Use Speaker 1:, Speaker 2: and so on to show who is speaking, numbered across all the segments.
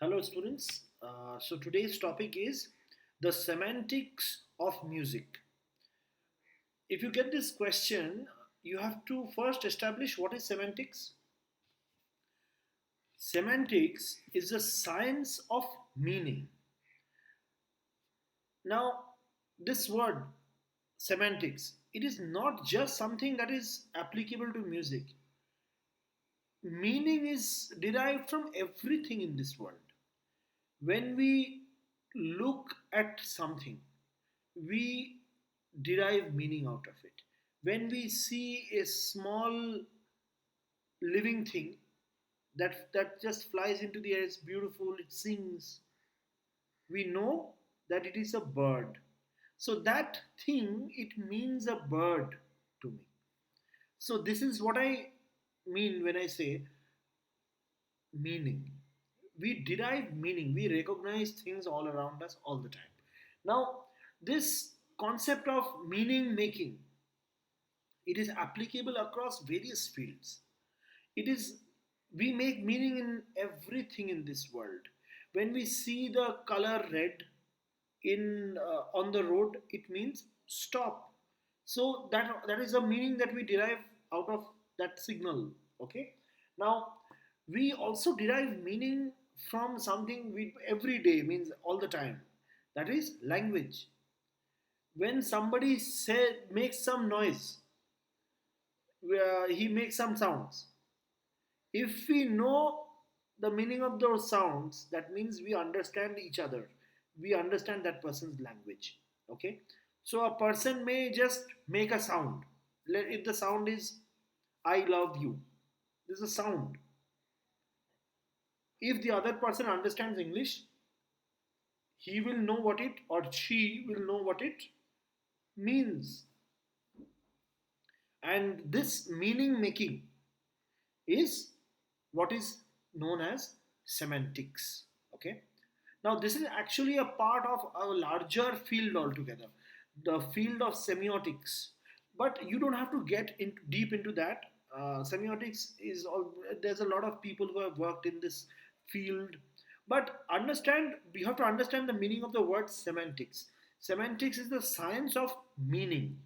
Speaker 1: Hello, students. So today's topic is the semantics of music. If you get this question, you have to first establish what is semantics. Semantics is the science of meaning. Now, this word semantics, it is not just something that is applicable to music. Meaning is derived from everything in this world. When we look at something, we derive meaning out of it. When we see a small living thing that just flies into the air, it's beautiful, it sings, we know that it is a bird. So that thing, it means a bird to me. So this is what I mean when I say meaning. We derive meaning, we recognize things all around us all the time. Now, this concept of meaning making, it is applicable across various fields. It is We make meaning in everything in this world. When we see the color red in on the road, it means stop. So that is a meaning that we derive out of that signal. Okay. Now we also derive meaning from something we every day, means all the time. That is language. When somebody makes some noise, he makes some sounds. If we know the meaning of those sounds, that means we understand each other. We understand that person's language. Okay? So a person may just make a sound. If the sound is I love you, this is a sound. If the other person understands English, he will know what it, or she will know what it means. And this meaning making is what is known as semantics. Okay. Now, this is actually a part of a larger field altogether, the field of semiotics. But you don't have to get deep into that. Semiotics is all. There's a lot of people who have worked in this field. But we have to understand the meaning of the word semantics. Semantics is the science of meaning.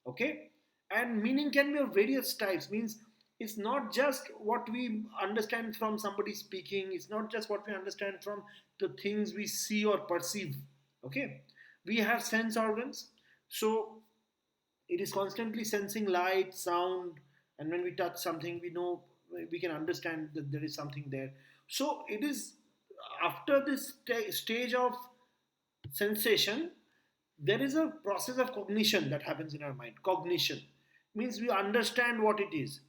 Speaker 1: Okay, and meaning can be of various types. Means it's not just what we understand from somebody speaking, it's not just what we understand from the things we see or perceive. Okay, we have sense organs, so it is constantly sensing light, sound, and when we touch something, we know, we can understand that there is something there. So it is after this stage of sensation, there is a process of cognition that happens in our mind. Cognition means we understand what it is.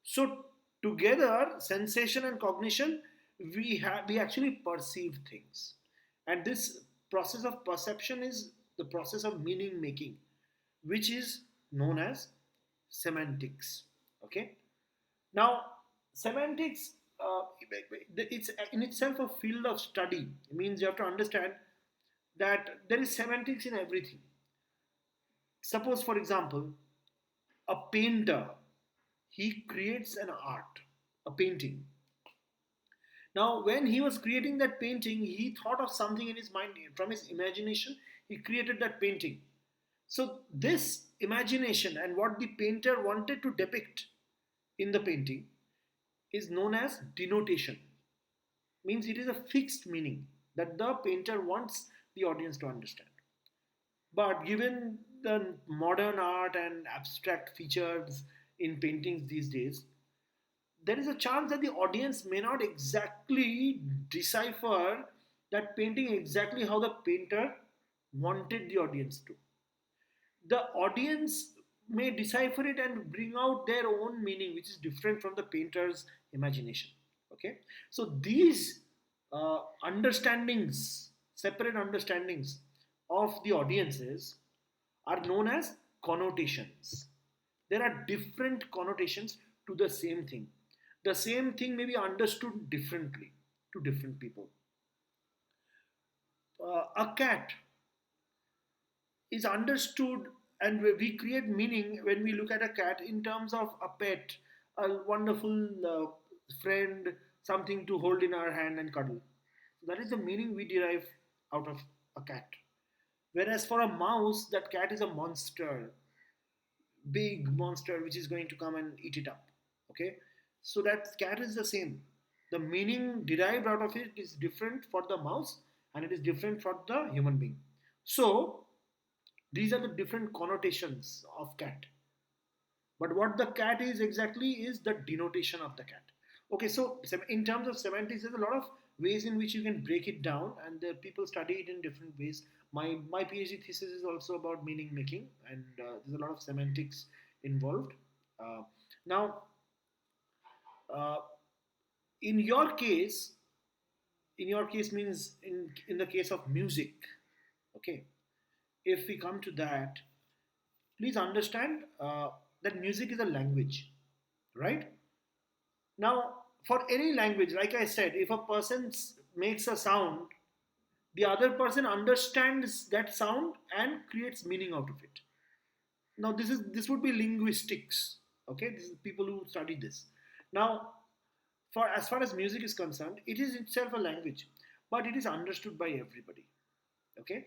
Speaker 1: So together, sensation and cognition, we actually perceive things, and this process of perception is the process of meaning making, which is known as semantics. Okay. Now, semantics, it's in itself a field of study. It means you have to understand that there is semantics in everything. Suppose, for example, a painter, he creates an art, a painting. Now, when he was creating that painting, he thought of something in his mind. From his imagination, he created that painting. So, this imagination and what the painter wanted to depict in the painting is known as denotation. Means it is a fixed meaning that the painter wants the audience to understand. But given the modern art and abstract features in paintings these days, there is a chance that the audience may not exactly decipher that painting exactly how the painter wanted the audience to. The audience may decipher it and bring out their own meaning, which is different from the painter's imagination. Okay, so these understandings, separate understandings of the audiences, are known as connotations. There are different connotations to the same thing. The same thing may be understood differently to different people. A cat is understood, and we create meaning when we look at a cat in terms of a pet, a wonderful friend, something to hold in our hand and cuddle. That is the meaning we derive out of a cat. Whereas for a mouse, that cat is a monster, big monster which is going to come and eat it up. Okay, so that cat is the same. The meaning derived out of it is different for the mouse and it is different for the human being. So these are the different connotations of cat. But what the cat is exactly is the denotation of the cat. Okay, so in terms of semantics, there's a lot of ways in which you can break it down, and people study it in different ways. My PhD thesis is also about meaning making, and there's a lot of semantics involved. Uh, now, uh, in your case, means in the case of music. Okay, if we come to that, please understand that music is a language, right? Now, for any language, like I said, if a person makes a sound, the other person understands that sound and creates meaning out of it. Now, this would be linguistics. Okay, this is people who study this. Now, for as far as music is concerned, it is itself a language, but it is understood by everybody. Okay,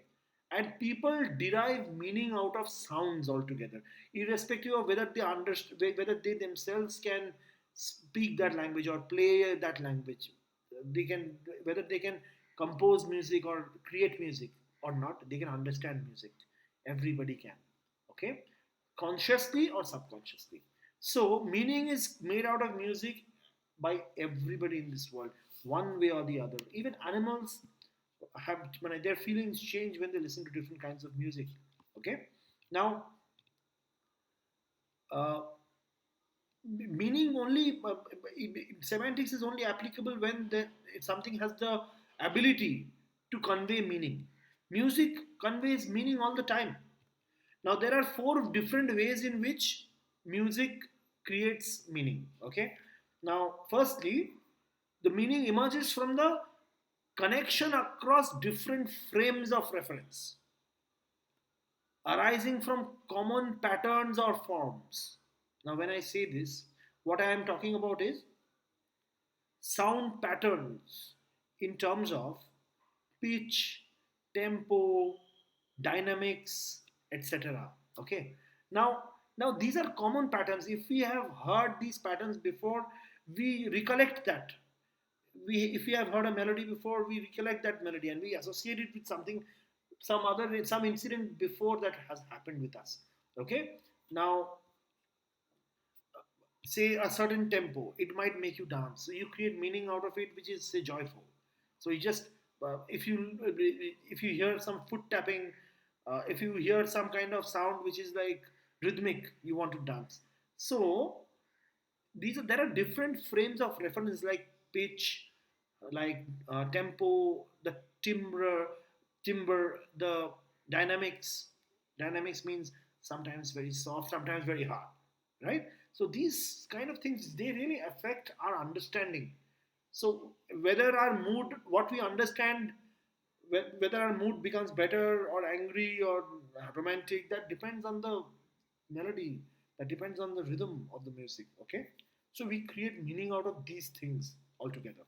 Speaker 1: and people derive meaning out of sounds altogether, irrespective of whether they understand, whether they themselves can speak that language or play that language. They can, whether they can compose music or create music or not, they can understand music. Everybody can. Okay, consciously or subconsciously. So meaning is made out of music by everybody in this world, one way or the other. Even animals have, their feelings change when they listen to different kinds of music. Okay, now uh, meaning only semantics is only applicable when something has the ability to convey meaning. Music conveys meaning all the time. Now there are four different ways in which music creates meaning. Okay, now firstly, the meaning emerges from the connection across different frames of reference arising from common patterns or forms. Now, when I say this, what I am talking about is sound patterns in terms of pitch, tempo, dynamics, etc. Okay. Now, these are common patterns. If we have heard these patterns before, we recollect that. If we have heard a melody before, we recollect that melody and we associate it with something, some incident before that has happened with us. Okay. Now, say a certain tempo, it might make you dance, so you create meaning out of it, which is, say, joyful. So you just if you hear some foot tapping, if you hear some kind of sound which is like rhythmic, you want to dance. So there are different frames of reference, like pitch, like tempo, the timbre, the dynamics. Dynamics means sometimes very soft, sometimes very hard, right? So these kind of things, they really affect our understanding. So whether our mood, what we understand, whether our mood becomes better or angry or romantic, that depends on the melody, that depends on the rhythm of the music. Okay, so we create meaning out of these things altogether.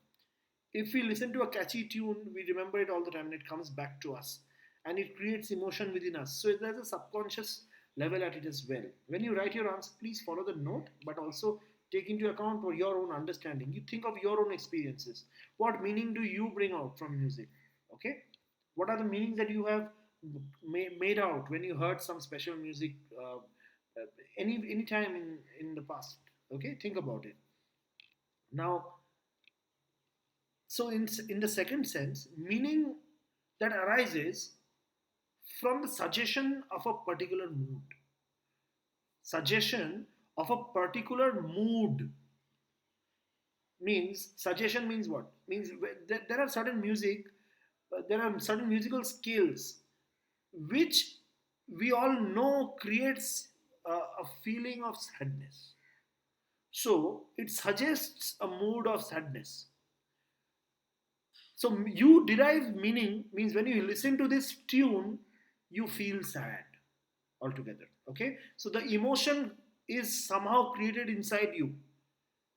Speaker 1: If we listen to a catchy tune, we remember it all the time and it comes back to us and it creates emotion within us. So there's a subconscious level at it as well. When you write your answer, please follow the note, but also take into account for your own understanding. You think of your own experiences. What meaning do you bring out from music? Okay, what are the meanings that you have made out when you heard some special music any time in the past? Okay, think about it. Now, so in the second sense, meaning that arises from the suggestion of a particular mood. Suggestion of a particular mood means, suggestion means what? Means there are certain music, there are certain musical scales which we all know creates a feeling of sadness. So it suggests a mood of sadness. So you derive meaning, means when you listen to this tune, you feel sad altogether. Okay, so the emotion is somehow created inside you,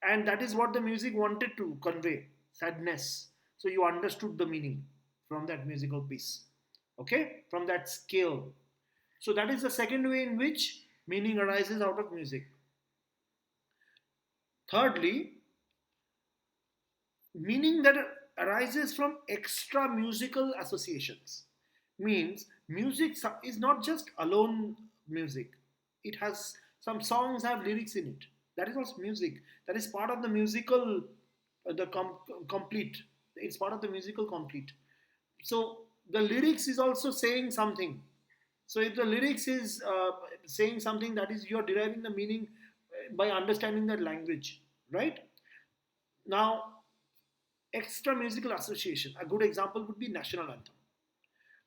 Speaker 1: and that is what the music wanted to convey: sadness. So you understood the meaning from that musical piece, okay, from that scale. So that is the second way in which meaning arises out of music. Thirdly, meaning that arises from extra musical associations means music is not just alone music. It has some songs have lyrics in it. That is also music. That is part of the musical, complete. It's part of the musical complete. So the lyrics is also saying something. So if the lyrics is saying something, that is you're deriving the meaning by understanding that language, right? Now, extra musical association. A good example would be national anthem.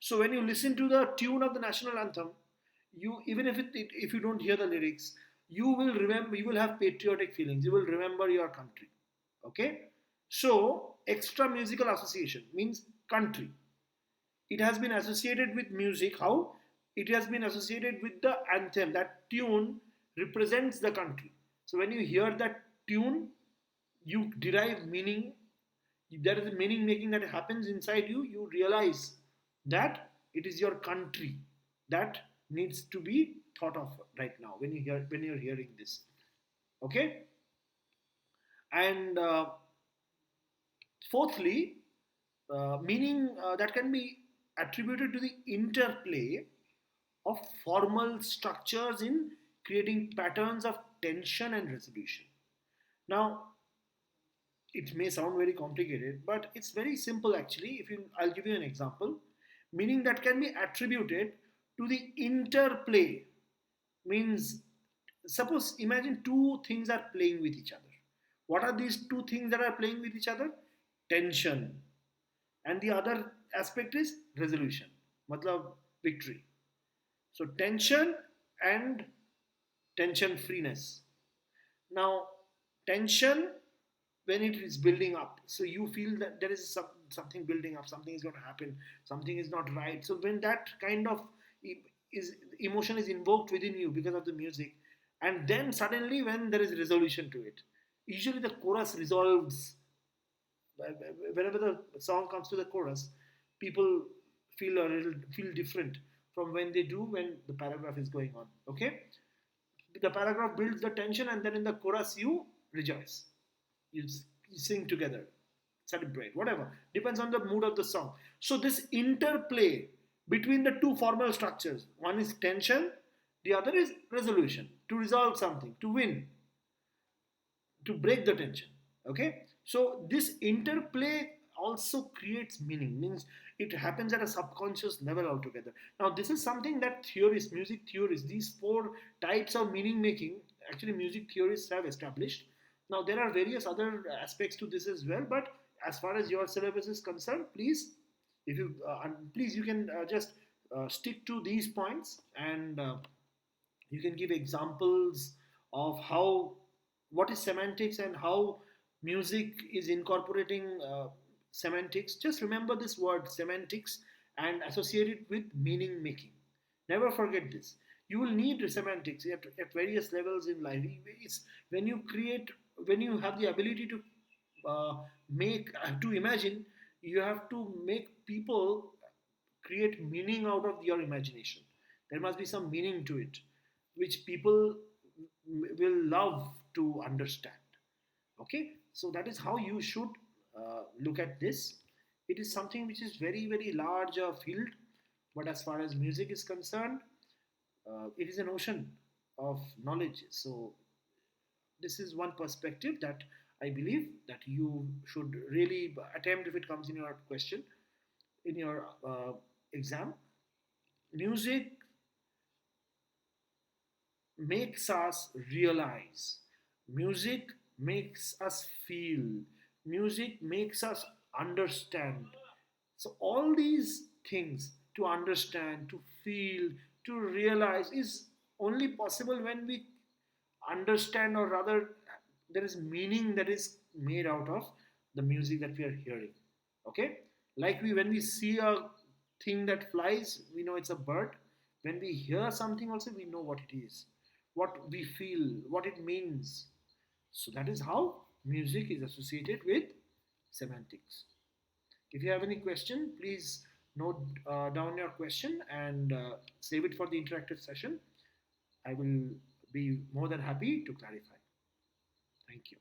Speaker 1: So when you listen to the tune of the national anthem, you even if you don't hear the lyrics, you will remember. You will have patriotic feelings. You will remember your country. Okay. So extra musical association means country. It has been associated with music. How? It has been associated with the anthem. That tune represents the country. So when you hear that tune, you derive meaning. There is a meaning making that happens inside you. You realize that it is your country that needs to be thought of right now when you're hearing this. Okay, and fourthly, meaning that can be attributed to the interplay of formal structures in creating patterns of tension and resolution. Now, it may sound very complicated, but it's very simple actually. If you, I'll give you an example, meaning that can be attributed to the interplay. Means, suppose imagine two things are playing with each other. What are these two things that are playing with each other? Tension, and the other aspect is resolution. Matlab victory. So tension and tension freeness. Now, tension when it is building up, so you feel that there is something building up, something is going to happen, something is not right. So when that kind of is emotion is invoked within you because of the music, and then suddenly when there is resolution to it, usually the chorus resolves. Whenever the song comes to the chorus, people feel a little feel different from when they do when the paragraph is going on. Okay, the paragraph builds the tension, and then in the chorus you rejoice, you, you sing together, celebrate, whatever, depends on the mood of the song. So this interplay between the two formal structures, one is tension, the other is resolution, to resolve something, to win, to break the tension. Okay, so this interplay also creates meaning, means it happens at a subconscious level altogether. Now this is something that theorists, music theorists, these four types of meaning making, actually music theorists have established. Now there are various other aspects to this as well, but as far as your syllabus is concerned, please, if you please you can just stick to these points, and you can give examples of how, what is semantics and how music is incorporating semantics. Just remember this word semantics and associate it with meaning making. Never forget this. You will need semantics at various levels in life. It's when you create, when you have the ability to make, to imagine, you have to make people create meaning out of your imagination. There must be some meaning to it, which people will love to understand. Okay, so that is how you should look at this. It is something which is very, very large field, but as far as music is concerned, it is an ocean of knowledge. So this is one perspective that I believe that you should really attempt if it comes in your question, in your exam. Music makes us realize, music makes us feel, music makes us understand. So all these things, to understand, to feel, to realize, is only possible when we understand, or rather there is meaning that is made out of the music that we are hearing. Okay, like we, when we see a thing that flies, we know it's a bird. When we hear something also, we know what it is, what we feel, what it means. So that is how music is associated with semantics. If you have any question, please note down your question and save it for the interactive session. I will be more than happy to clarify. Thank you.